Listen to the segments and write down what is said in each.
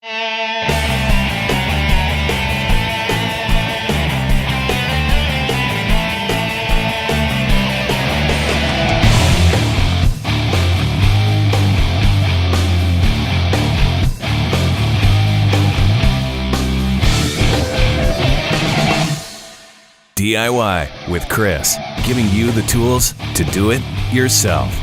DIY with Chris, giving you the tools to do it yourself.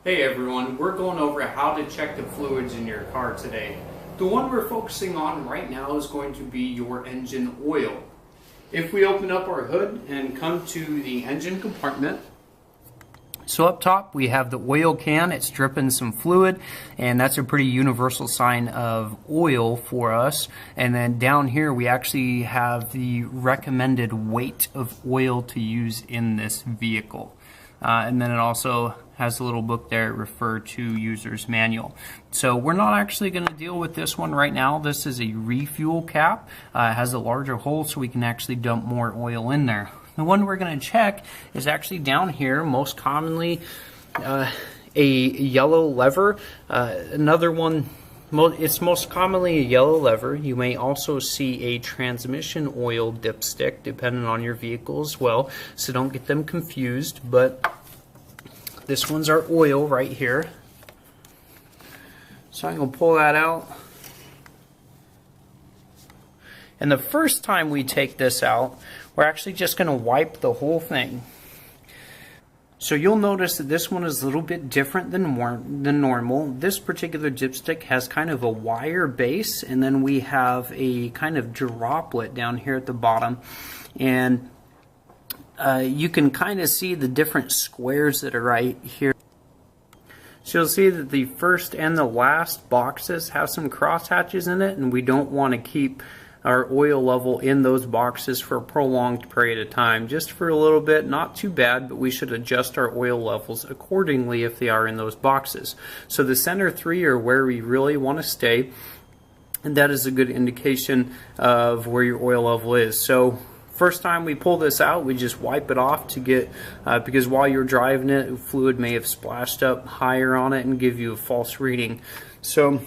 Hey everyone, we're going over how to check the fluids in your car today. The one we're focusing on right now is going to be your engine oil. If we open up our hood and come to the engine compartment, so up top we have the oil can. It's dripping some fluid, and that's a pretty universal sign of oil for us. And then down here we actually have the recommended weight of oil to use in this vehicle. And then it also has a little book there, refer to user's manual. So we're not actually going to deal with this one right now. This is a refuel cap. It has a larger hole so we can actually dump more oil in there. The one we're going to check is actually down here, most commonly a yellow lever. Another one, it's most commonly a yellow lever. You may also see a transmission oil dipstick depending on your vehicle as well, so don't get them confused. But this one's our oil right here. So I'm going to pull that out. And the first time we take this out, we're actually just going to wipe the whole thing. So you'll notice that this one is a little bit different than normal. This particular dipstick has kind of a wire base, and then we have a kind of droplet down here at the bottom. And you can kind of see the different squares that are right here. So you'll see that the first and the last boxes have some crosshatches in it, and we don't want to keep our oil level in those boxes for a prolonged period of time. Just for a little bit, not too bad, but we should adjust our oil levels accordingly if they are in those boxes. So the center three are where we really want to stay, and that is a good indication of where your oil level is. So first time we pull this out, we just wipe it off to get, because while you're driving it, fluid may have splashed up higher on it and give you a false reading. So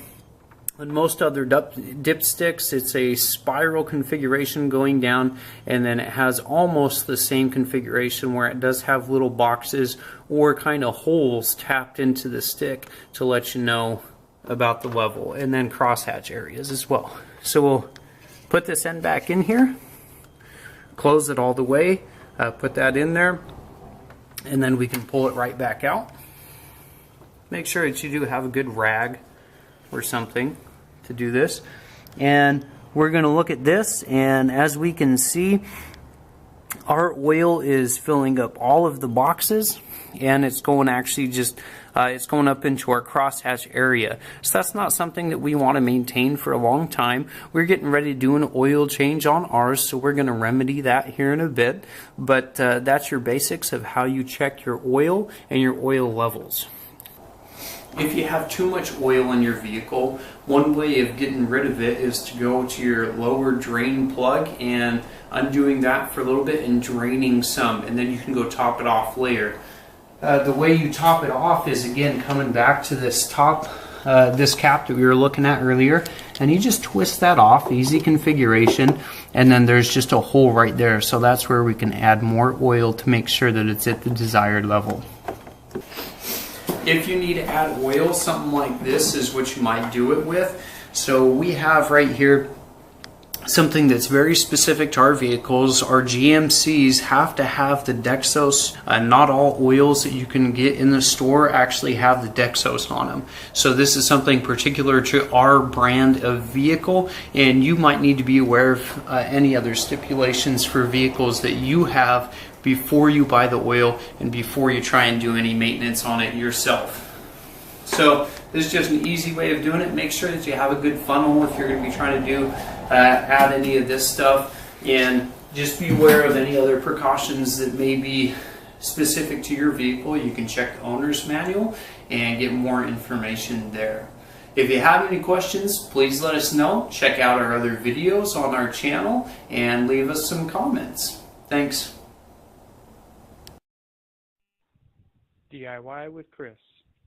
on most other dipsticks, it's a spiral configuration going down, and then it has almost the same configuration where it does have little boxes or kind of holes tapped into the stick to let you know about the level, and then crosshatch areas as well. So we'll put this end back in here, close it all the way, put that in there, and then we can pull it right back out. Make sure that you do have a good rag or something to do this. And we're going to look at this, and as we can see, our oil is filling up all of the boxes, and it's going actually just it's going up into our crosshatch area. So that's not something that we want to maintain for a long time. We're getting ready to do an oil change on ours, so we're going to remedy that here in a bit. But that's your basics of how you check your oil and your oil levels. If you have too much oil in your vehicle, one way of getting rid of it is to go to your lower drain plug and undoing that for a little bit and draining some, and then you can go top it off later. The way you top it off is, again, coming back to this top, this cap that we were looking at earlier, and you just twist that off, easy configuration, and then there's just a hole right there. So that's where we can add more oil to make sure that it's at the desired level. If you need to add oil, something like this is what you might do it with. So we have right here something that's very specific to our vehicles. Our GMCs have to have the Dexos. Not all oils that you can get in the store actually have the Dexos on them. So this is something particular to our brand of vehicle, and you might need to be aware of any other stipulations for vehicles that you have before you buy the oil and before you try and do any maintenance on it yourself. So this is just an easy way of doing it. Make sure that you have a good funnel if you're going to be trying to do add any of this stuff, and just be aware of any other precautions that may be specific to your vehicle. You can check the owner's manual and get more information there. If you have any questions, please let us know. Check out our other videos on our channel and leave us some comments. Thanks. DIY with Chris,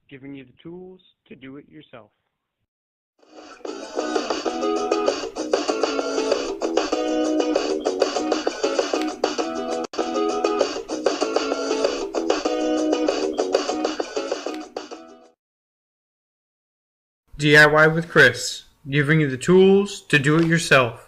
giving you the tools to do it yourself. DIY with Chris, giving you the tools to do it yourself.